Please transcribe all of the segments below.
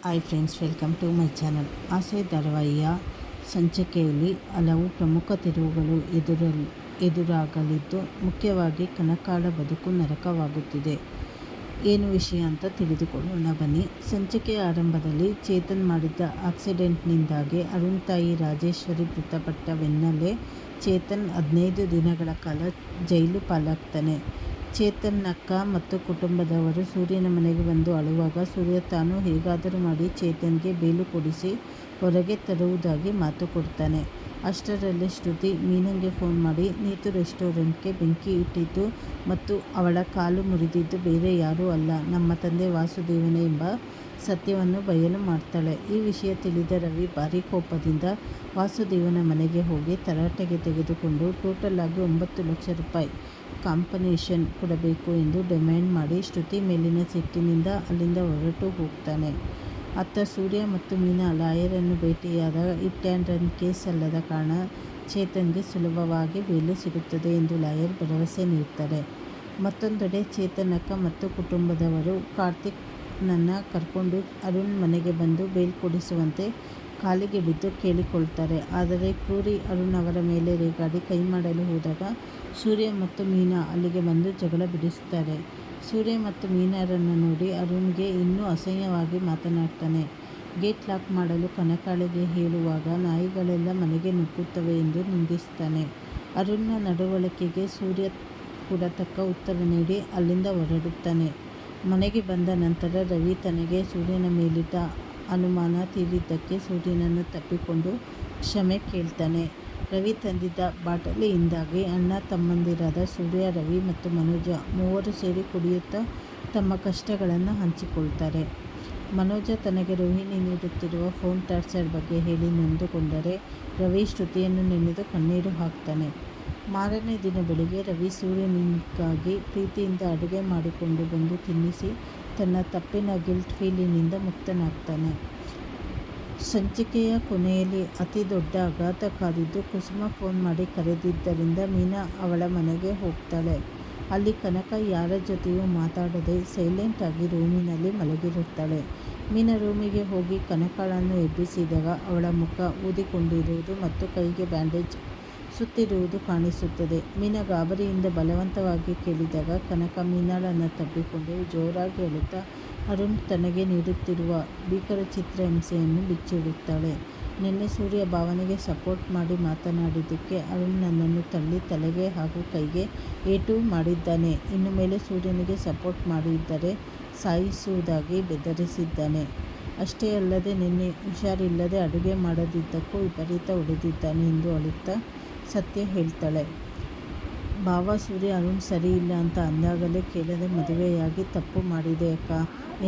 Hi friends, welcome to my channel. Aase ಧಾರಾವಾಹಿಯ ಸಂಚಿಕೆಯಲ್ಲಿ ಹಲವು ಪ್ರಮುಖ ತಿರುವುಗಳು ಎದುರಾಗಲಿದ್ದು, ಮುಖ್ಯವಾಗಿ ಕನಕಾಳ ಬದುಕು ನರಕವಾಗುತ್ತಿದೆ. ಏನು ವಿಷಯ ಅಂತ ತಿಳಿದುಕೊಳ್ಳೋಣ ಬನ್ನಿ. ಸಂಚಿಕೆಯ ಆರಂಭದಲ್ಲಿ ಚೇತನ್ ಮಾಡಿದ್ದ ಆಕ್ಸಿಡೆಂಟ್ನಿಂದಾಗಿ ಅರುಣ್ ತಾಯಿ ರಾಜೇಶ್ವರಿ ಮೃತಪಟ್ಟ ಬೆನ್ನಲ್ಲೇ ಚೇತನ್ 15 ದಿನಗಳ ಕಾಲ ಜೈಲು ಪಾಲಾಗ್ತಾನೆ. ಚೇತನ್ ಅಕ್ಕ ಮತ್ತು ಕುಟುಂಬದವರು ಸೂರ್ಯನ ಮನೆಗೆ ಬಂದು ಅಳುವಾಗ ಸೂರ್ಯ ತಾನು ಹೇಗಾದರೂ ಮಾಡಿ ಚೇತನ್ಗೆ ಬೇಲು ಕೊಡಿಸಿ ಹೊರಗೆ ತರುವುದಾಗಿ ಮಾತು ಕೊಡ್ತಾನೆ. ಅಷ್ಟರಲ್ಲೇ ಶ್ರುತಿ ಮೀನಂಗೆ ಫೋನ್ ಮಾಡಿ ನೀತು ರೆಸ್ಟೋರೆಂಟ್ಗೆ ಬೆಂಕಿ ಇಟ್ಟಿದ್ದು ಮತ್ತು ಅವಳ ಕಾಲು ಮುರಿದಿದ್ದು ಬೇರೆ ಯಾರೂ ಅಲ್ಲ, ನಮ್ಮ ತಂದೆ ವಾಸುದೇವನೇ ಎಂಬ ಸತ್ಯವನ್ನು ಬಯಲು ಮಾಡ್ತಾಳೆ. ಈ ವಿಷಯ ತಿಳಿದ ರವಿ ಭಾರೀ ಕೋಪದಿಂದ ವಾಸುದೇವನ ಮನೆಗೆ ಹೋಗಿ ತರಾಟೆಗೆ ತೆಗೆದುಕೊಂಡು ಟೋಟಲ್ ಆಗಿ 9 ಲಕ್ಷ ರೂಪಾಯಿ ಕಾಂಪನ್ಸೇಷನ್ ಕೊಡಬೇಕು ಎಂದು ಡಿಮ್ಯಾಂಡ್ ಮಾಡಿ ಶ್ರುತಿ ಮೇಲಿನ ಸಿಟ್ಟಿನಿಂದ ಅಲ್ಲಿಂದ ಹೊರಟು ಹೋಗ್ತಾನೆ. ಅತ್ತ ಸೂರ್ಯ ಮತ್ತು ಮೀನಾ ಲಾಯರನ್ನು ಭೇಟಿಯಾದಾಗ ಹಿಟ್ ಆ್ಯಂಡ್ ರನ್ ಕೇಸ್ ಅಲ್ಲದ ಕಾರಣ ಚೇತನ್ಗೆ ಸುಲಭವಾಗಿ ಬೇಲು ಸಿಗುತ್ತದೆ ಎಂದು ಲಾಯರ್ ಭರವಸೆ ನೀಡ್ತಾರೆ. ಮತ್ತೊಂದೆಡೆ ಚೇತನ್ ಅಕ್ಕ ಮತ್ತು ಕುಟುಂಬದವರು ಕಾರ್ತಿಕ್ನನ್ನು ಕರ್ಕೊಂಡು ಅರುಣ್ ಮನೆಗೆ ಬಂದು ಬೇಲ್ ಕೊಡಿಸುವಂತೆ ಕಾಲಿಗೆ ಬಿದ್ದು ಕೇಳಿಕೊಳ್ತಾರೆ. ಆದರೆ ಕ್ರೂರಿ ಅರುಣ್ ಅವರ ಮೇಲೆ ರೇಗಾಡಿ ಕೈ ಮಾಡಲು ಹೋದಾಗ ಸೂರ್ಯ ಮತ್ತು ಮೀನಾ ಅಲ್ಲಿಗೆ ಬಂದು ಜಗಳ ಬಿಡಿಸುತ್ತಾರೆ. ಸೂರ್ಯ ಮತ್ತು ಮೀನಾರನ್ನು ನೋಡಿ ಅರುಣ್ಗೆ ಇನ್ನೂ ಅಸಹ್ಯವಾಗಿ ಮಾತನಾಡ್ತಾನೆ. ಗೇಟ್ ಲಾಕ್ ಮಾಡಲು ಕನಕಾಳಿಗೆ ಹೇಳುವಾಗ ನಾಯಿಗಳೆಲ್ಲ ಮನೆಗೆ ನುಗ್ಗುತ್ತವೆ ಎಂದು ನಿಂದಿಸ್ತಾನೆ. ಅರುಣ್ನ ನಡವಳಿಕೆಗೆ ಸೂರ್ಯ ಕೂಡ ತಕ್ಕ ಉತ್ತರ ನೀಡಿ ಅಲ್ಲಿಂದ ಹೊರಡುತ್ತಾನೆ. ಮನೆಗೆ ಬಂದ ನಂತರ ರವಿ ತನಗೆ ಸೂರ್ಯನ ಮೇಲಿದ್ದ ಅನುಮಾನ ತೀರಿದ್ದಕ್ಕೆ ಸೂರ್ಯನನ್ನು ತಪ್ಪಿಕೊಂಡು ಕ್ಷಮೆ ಕೇಳ್ತಾನೆ. ರವಿ ತಂದಿದ್ದ ಬಾಟಲಿಯಿಂದಾಗಿ ಅಣ್ಣ ತಮ್ಮಂದಿರಾದ ಸೂರ್ಯ, ರವಿ ಮತ್ತು ಮನೋಜ ಮೂವರು ಸೇರಿ ಕುಡಿಯುತ್ತಾ ತಮ್ಮ ಕಷ್ಟಗಳನ್ನು ಹಂಚಿಕೊಳ್ತಾರೆ. ಮನೋಜ ತನಗೆ ರೋಹಿಣಿ ನೀಡುತ್ತಿರುವ ಫೋನ್ ಟಾರ್ಚರ್ ಬಗ್ಗೆ ಹೇಳಿ ನೊಂದುಕೊಂಡರೆ ರವಿ ಶ್ರುತಿಯನ್ನು ನೆನೆದು ಕಣ್ಣೀರು ಹಾಕ್ತಾನೆ. ಮಾರನೇ ದಿನ ಬೆಳಿಗ್ಗೆ ರವಿ ಸೂರ್ಯನಿಗಾಗಿ ಪ್ರೀತಿಯಿಂದ ಅಡುಗೆ ಮಾಡಿಕೊಂಡು ಬಂದು ತಿನ್ನಿಸಿ ತನ್ನ ತಪ್ಪಿನ ಗಿಲ್ಟ್ ಫೀಲಿನಿಂದ ಮುಕ್ತನಾಗ್ತಾನೆ. ಸಂಚಿಕೆಯ ಕೊನೆಯಲ್ಲಿ ಅತಿ ದೊಡ್ಡ ಆಘಾತ ಕಾದಿದ್ದು, ಕುಸುಮ ಫೋನ್ ಮಾಡಿ ಕರೆದಿದ್ದರಿಂದ ಮೀನಾ ಅವಳ ಮನೆಗೆ ಹೋಗ್ತಾಳೆ. ಅಲ್ಲಿ ಕನಕ ಯಾರ ಜೊತೆಯೂ ಮಾತಾಡದೆ ಸೈಲೆಂಟ್ ಆಗಿ ರೂಮಿನಲ್ಲಿ ಮಲಗಿರುತ್ತಾಳೆ. ಮೀನಾ ರೂಮಿಗೆ ಹೋಗಿ ಕನಕಾಳನ್ನು ಎಬ್ಬಿಸಿದಾಗ ಅವಳ ಮುಖ ಊದಿಕೊಂಡಿರುವುದು ಮತ್ತು ಕೈಗೆ ಬ್ಯಾಂಡೇಜ್ ಸುತ್ತಿರುವುದು ಕಾಣಿಸುತ್ತದೆ. ಮೀನಾ ಗಾಬರಿಯಿಂದ ಬಲವಂತವಾಗಿ ಕೇಳಿದಾಗ ಕನಕ ಮೀನಾಳನ್ನು ತಬ್ಬಿಕೊಂಡು ಜೋರಾಗಿ ಅಳುತ್ತಾ ಅರುಣ್ ತನಗೆ ನೀಡುತ್ತಿರುವ ಭೀಕರ ಚಿತ್ರಹಿಂಸೆಯನ್ನು ಬಿಚ್ಚಿಡುತ್ತಾಳೆ. ನಿನ್ನೆ ಸೂರ್ಯ ಭಾವನೆಗೆ ಸಪೋರ್ಟ್ ಮಾಡಿ ಮಾತನಾಡಿದ್ದಕ್ಕೆ ಅರುಣ್ ನನ್ನನ್ನು ತಳ್ಳಿ ತಲೆಗೆ ಹಾಗೂ ಕೈಗೆ ಏಟು ಮಾಡಿದ್ದಾನೆ. ಇನ್ನು ಮೇಲೆ ಸೂರ್ಯನಿಗೆ ಸಪೋರ್ಟ್ ಮಾಡಿದ್ದರೆ ಸಾಯಿಸುವುದಾಗಿ ಬೆದರಿಸಿದ್ದಾನೆ. ಅಷ್ಟೇ ಅಲ್ಲದೆ ನಿನ್ನೆ ಹುಷಾರಿಲ್ಲದೆ ಅಡುಗೆ ಮಾಡದಿದ್ದಕ್ಕೂ ವಿಪರೀತ ಹೊಡೆದಿದ್ದಾನೆ ಎಂದು ಅಳುತ್ತಾ ಸತ್ಯ ಹೇಳ್ತಾಳೆ. ಭಾವ ಸೂರ್ಯ ಅರುಣ್ ಸರಿ ಇಲ್ಲ ಅಂತ ಅಂದಾಗಲೇ ಕೇಳದೆ ಮದುವೆಯಾಗಿ ತಪ್ಪು ಮಾಡಿದೆ ಅಕ್ಕ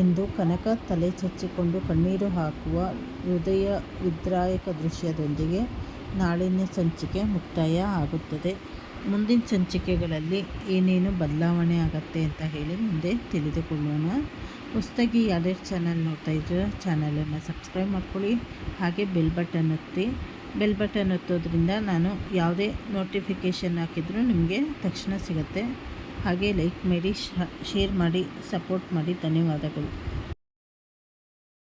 ಎಂದು ಕನಕ ತಲೆ ಚಚ್ಚಿಕೊಂಡು ಕಣ್ಣೀರು ಹಾಕುವ ಹೃದಯ ವಿದ್ರಾಯಕ ದೃಶ್ಯದೊಂದಿಗೆ ನಾಳಿನ ಸಂಚಿಕೆ ಮುಕ್ತಾಯ ಆಗುತ್ತದೆ. ಮುಂದಿನ ಸಂಚಿಕೆಗಳಲ್ಲಿ ಏನೇನು ಬದಲಾವಣೆ ಆಗುತ್ತೆ ಅಂತ ಹೇಳಿ ಮುಂದೆ ತಿಳಿದುಕೊಳ್ಳೋಣ. ಹೊಸದಾಗಿ ಯಾರ್ಯಾರು ಚಾನಲ್ ನೋಡ್ತಾ ಇದ್ದೀರಾ ಚಾನಲನ್ನು ಸಬ್ಸ್ಕ್ರೈಬ್ ಮಾಡ್ಕೊಳ್ಳಿ. ಹಾಗೆ ಬೆಲ್ ಬಟನ್ ಒತ್ತಿ. ಬೆಲ್ ಬಟನ್ ಒತ್ತೋದ್ರಿಂದ ನಾನು ಯಾವುದೇ ನೋಟಿಫಿಕೇಷನ್ ಹಾಕಿದರೂ ನಿಮಗೆ ತಕ್ಷಣ ಸಿಗುತ್ತೆ. ಹಾಗೆ ಲೈಕ್ ಮಾಡಿ, ಶೇರ್ ಮಾಡಿ, ಸಪೋರ್ಟ್ ಮಾಡಿ. ಧನ್ಯವಾದಗಳು.